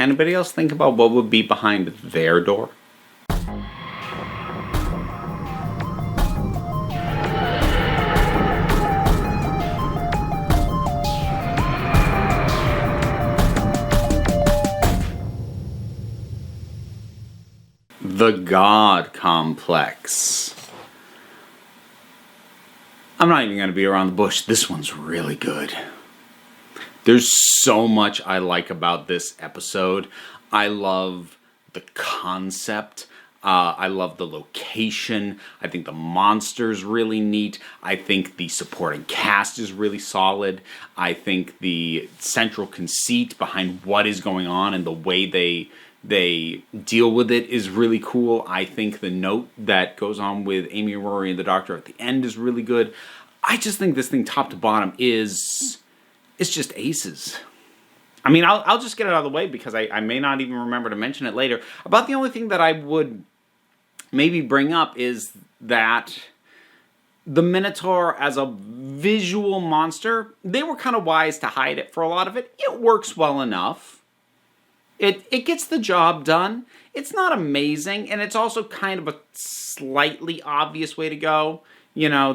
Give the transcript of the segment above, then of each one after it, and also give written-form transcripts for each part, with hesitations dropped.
Anybody else think about what would be behind their door? The God Complex. I'm not even going to be around the bush. This one's really good. There's so much I like about this episode. I love the concept. I love the location. I think the monster's really neat. I think the supporting cast is really solid. I think the central conceit behind what is going on and the way they deal with it is really cool. I think the note that goes on with Amy, Rory, and the Doctor at the end is really good. I just think this thing, top to bottom, it's just aces. I mean, I'll just get it out of the way because I may not even remember to mention it later. About the only thing that I would maybe bring up is that the Minotaur as a visual monster, they were kind of wise to hide it for a lot of it. It works well enough. It gets the job done. It's not amazing, and it's also kind of a slightly obvious way to go. You know,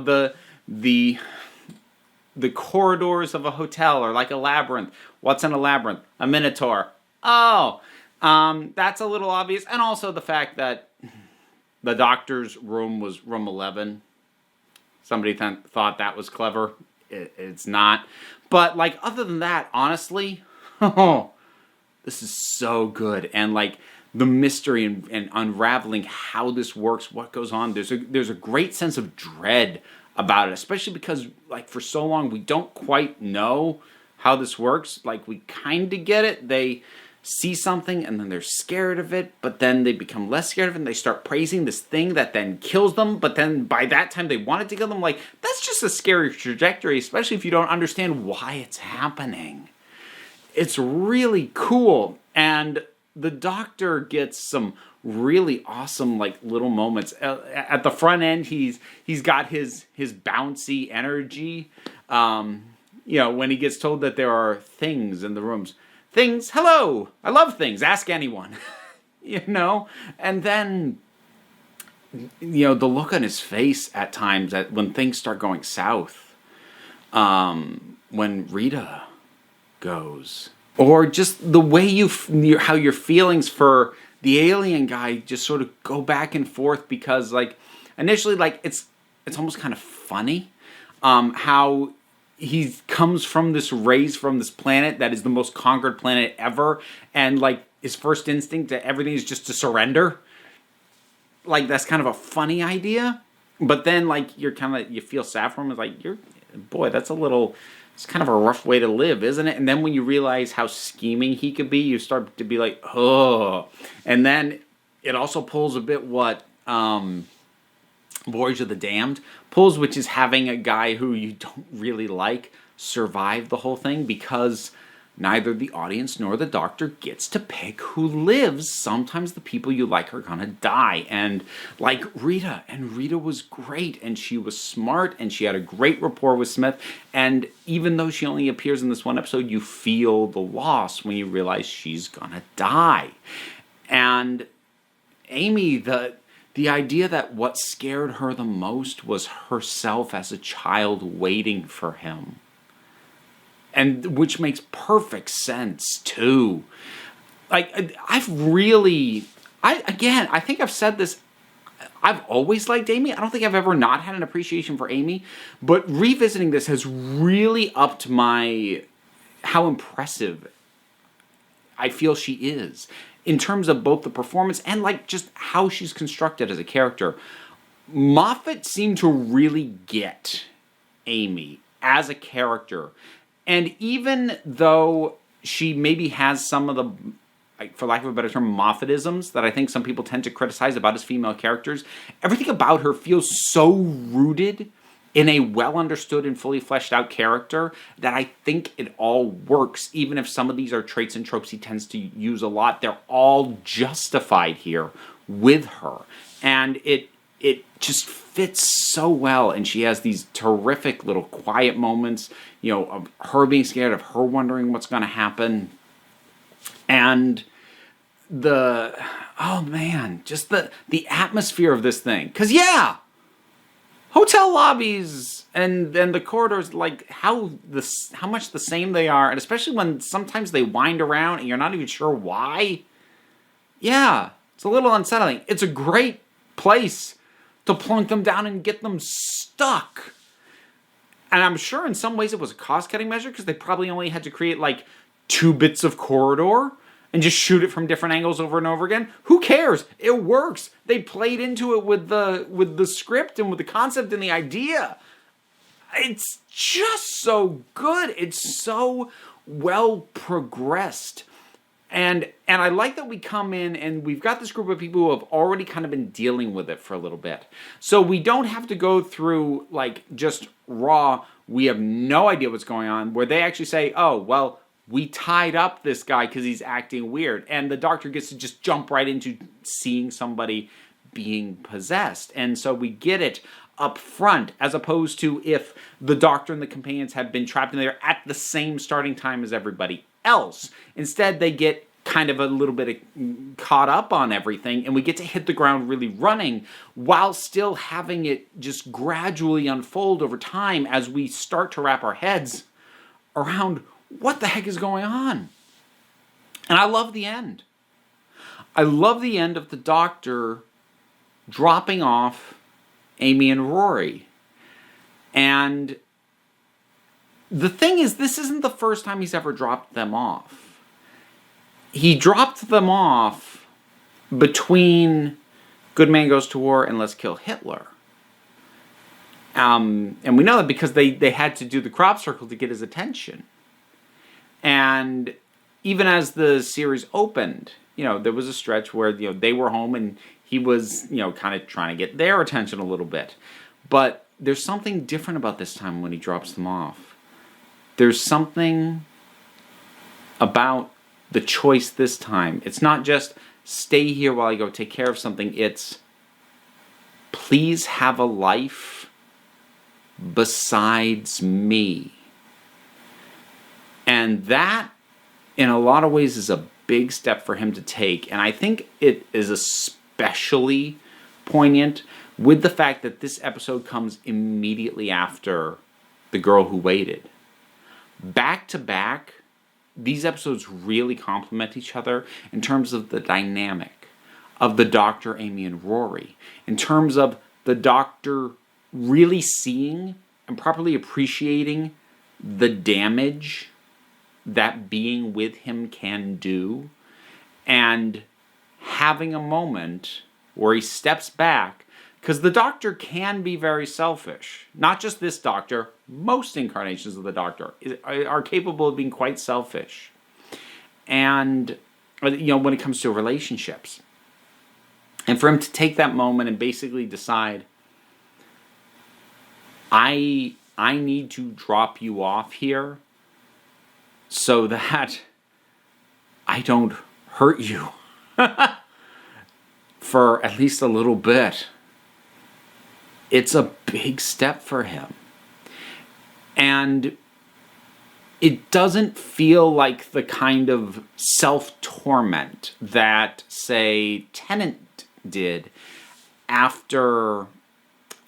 the corridors of a hotel are like a labyrinth. What's in a labyrinth? A Minotaur. Oh, that's a little obvious. And also the fact that the Doctor's room was room 11. Somebody thought that was clever. It's not. But, like, other than that, honestly, this is so good. And, like, the mystery and unraveling how this works, what goes on, there's a great sense of dread about it, especially because, like, for so long we don't quite know how this works. Like, we kind of get it. They see something and then they're scared of it, but then they become less scared of it and they start praising this thing that then kills them, but then by that time they want it to kill them. Like, that's just a scary trajectory, especially if you don't understand why it's happening. It's really cool, and the Doctor gets some really awesome, like, little moments. At the front end, he's got his bouncy energy. You know, when he gets told that there are things in the rooms. Things, hello, I love things, ask anyone. You know? And then, you know, the look on his face at times when things start going south. When Rita goes. Or just the way how your feelings for the alien guy just sort of go back and forth, because, like, initially, like, it's almost kind of funny how he comes from this race from this planet that is the most conquered planet ever, and, like, his first instinct to everything is just to surrender. Like, that's kind of a funny idea, but then, like, you feel sad for him. It's like, boy, that's it's kind of a rough way to live, isn't it? And then when you realize how scheming he could be, you start to be like, oh. And then it also pulls a bit what Voyage of the Damned pulls, which is having a guy who you don't really like survive the whole thing, because neither the audience nor the Doctor gets to pick who lives. Sometimes the people you like are gonna die. And, like, Rita was great, and she was smart, and she had a great rapport with Smith, and even though she only appears in this one episode, you feel the loss when you realize she's gonna die. And Amy, the idea that what scared her the most was herself as a child waiting for him. And which makes perfect sense, too. Like, I think I've said this, I've always liked Amy. I don't think I've ever not had an appreciation for Amy. But revisiting this has really upped how impressive I feel she is. In terms of both the performance and, like, just how she's constructed as a character. Moffat seemed to really get Amy as a character. And even though she maybe has some of the, like, for lack of a better term, Moffatisms that I think some people tend to criticize about his female characters, everything about her feels so rooted in a well-understood and fully fleshed out character that I think it all works. Even if some of these are traits and tropes he tends to use a lot, they're all justified here with her. And it just fits so well, and she has these terrific little quiet moments, you know, of her being scared, of her wondering what's going to happen. And oh man, just the atmosphere of this thing. Because, yeah, hotel lobbies and the corridors, like how much the same they are, and especially when sometimes they wind around and you're not even sure why. Yeah, it's a little unsettling. It's a great place to plunk them down and get them stuck. And I'm sure in some ways it was a cost-cutting measure because they probably only had to create like 2 bits of corridor and just shoot it from different angles over and over again. Who cares? It works. They played into it with the script and with the concept and the idea. It's just so good. It's so well progressed. And I like that we come in and we've got this group of people who have already kind of been dealing with it for a little bit. So we don't have to go through like just raw, we have no idea what's going on, where they actually say, oh, well, we tied up this guy because he's acting weird. And the doctor gets to just jump right into seeing somebody being possessed. And so we get it up front, as opposed to if the doctor and the companions have been trapped in there at the same starting time as everybody else. Instead, they get kind of a little bit caught up on everything, and we get to hit the ground really running while still having it just gradually unfold over time as we start to wrap our heads around what the heck is going on. And I love the end. I love the end of the doctor dropping off Amy and Rory. And the thing is, this isn't the first time he's ever dropped them off. He dropped them off between Good Man Goes to War and Let's Kill Hitler. And we know that because they had to do the crop circle to get his attention. And even as the series opened, there was a stretch where, they were home and he was, kind of trying to get their attention a little bit. But there's something different about this time when he drops them off. There's something about the choice this time. It's not just stay here while I go take care of something. It's please have a life besides me. And that, in a lot of ways, is a big step for him to take. And I think it is especially poignant with the fact that this episode comes immediately after The Girl Who Waited. Back to back, these episodes really complement each other in terms of the dynamic of the Doctor, Amy, and Rory. In terms of the Doctor really seeing and properly appreciating the damage that being with him can do, and having a moment where he steps back, because the Doctor can be very selfish. Not just this Doctor, most incarnations of the Doctor are capable of being quite selfish. And, when it comes to relationships. And for him to take that moment and basically decide, I need to drop you off here so that I don't hurt you for at least a little bit. It's a big step for him. And it doesn't feel like the kind of self-torment that, say, Tennant did after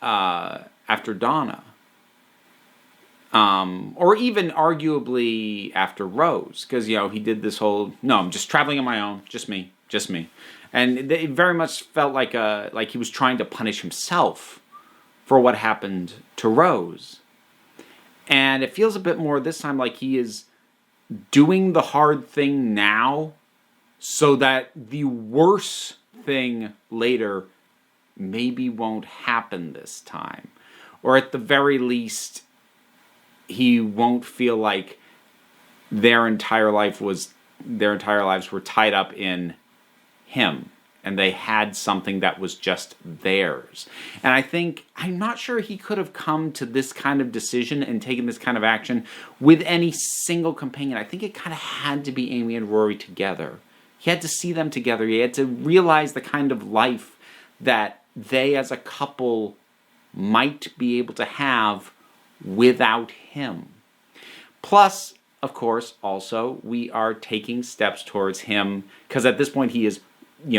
Donna. Or even arguably after Rose. Because, he did this whole, no, I'm just traveling on my own. Just me. And it very much felt like he was trying to punish himself for what happened to Rose. And it feels a bit more this time like he is doing the hard thing now so that the worse thing later maybe won't happen this time. Or at the very least, he won't feel like their entire lives were tied up in him. And they had something that was just theirs. And I'm not sure he could have come to this kind of decision and taken this kind of action with any single companion. I think it kind of had to be Amy and Rory together. He had to see them together. He had to realize the kind of life that they as a couple might be able to have without him. Plus, of course, also, we are taking steps towards him, because at this point he is,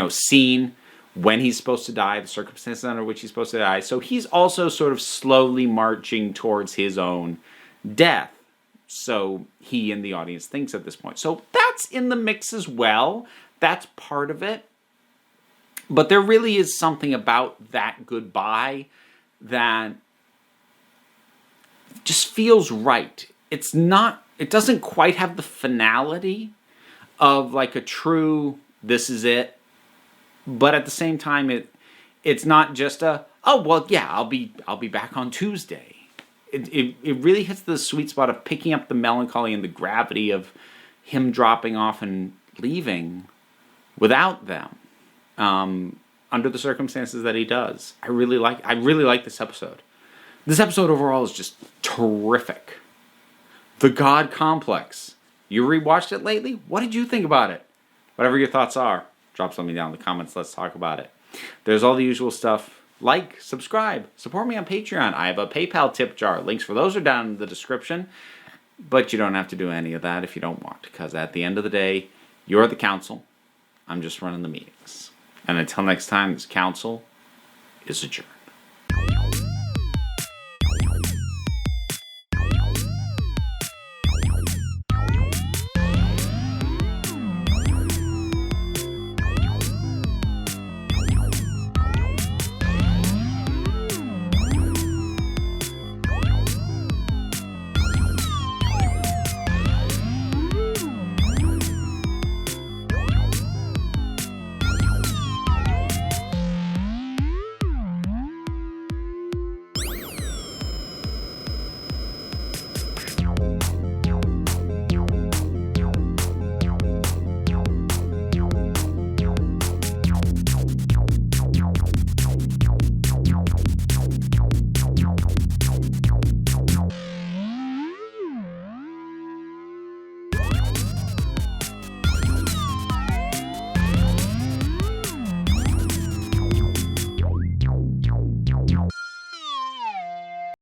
seen when he's supposed to die, the circumstances under which he's supposed to die. So he's also sort of slowly marching towards his own death. So he and the audience thinks at this point. So that's in the mix as well. That's part of it. But there really is something about that goodbye that just feels right. It doesn't quite have the finality of like a true, this is it. But at the same time, it's not just I'll be back on Tuesday. It really hits the sweet spot of picking up the melancholy and the gravity of him dropping off and leaving without them, under the circumstances that he does. I really like this episode. This episode overall is just terrific. The God Complex. You rewatched it lately? What did you think about it? Whatever your thoughts are, drop something down in the comments. Let's talk about it. There's all the usual stuff. Like, subscribe, support me on Patreon. I have a PayPal tip jar. Links for those are down in the description. But you don't have to do any of that if you don't want, because at the end of the day, you're the council. I'm just running the meetings. And until next time, this council is adjourned.